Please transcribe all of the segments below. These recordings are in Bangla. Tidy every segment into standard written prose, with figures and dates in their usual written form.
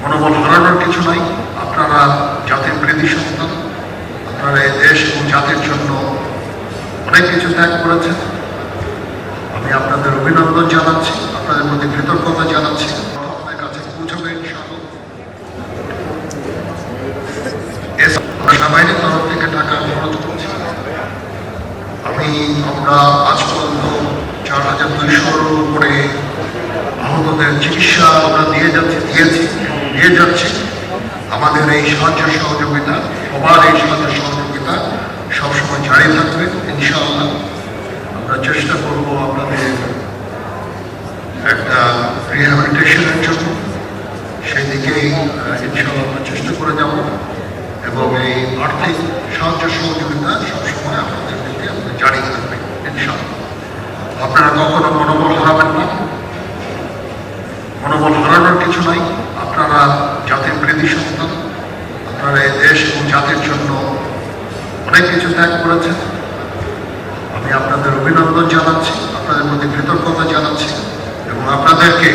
মনোবল হারানোর কিছু নাই। আপনারা জাতির কৃতি সন্তান, আপনারা এই দেশ এবং জাতির জন্য অনেক কিছু ত্যাগ করেছেন। আমি আপনাদের অভিনন্দন জানাচ্ছি, আপনাদের প্রতি কৃতজ্ঞতা জানাচ্ছি। আপনাদের কাছে পৌঁছবে ইনশাআল্লাহ। সেনাবাহিনীর তরফ থেকে টাকা খরচ করছি। আমরা আজ পর্যন্ত 4200-এর উপরে আহতদের চিকিৎসা আমরা দিয়ে যাচ্ছি। আমাদের এই সাহায্য সহযোগিতা, সবার এই সাহায্য সহযোগিতা সবসময় জারি থাকবে ইনশাআল্লাহ। আমরা চেষ্টা করব আপনাদের একটা রিহ্যাবিলিটেশনের জন্য, সেই দিকেই ইনশাআল্লাহ আমরা চেষ্টা করে যাব এবং এই আর্থিক সাহায্য সহযোগিতা সবসময় আপনাদের দিকে আমাদের জারি থাকবে ইনশাআল্লাহ। আপনারা কখনো মনোবল হারাবেন না, মনোবল হারানোর কিছু নাই। আপনারা জাতির কৃতি সন্তান, আপনারা এই দেশ এবং জাতির জন্য অনেক কিছু ত্যাগ করেছেন। আমি আপনাদের অভিনন্দন জানাচ্ছি, আপনাদের প্রতি কৃতজ্ঞতা জানাচ্ছি এবং আপনাদেরকে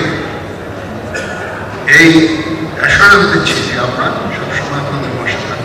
এই অ্যাসুরেন্স দিচ্ছি যে আমরা সবসময় আপনাদের পাশে থাকবো।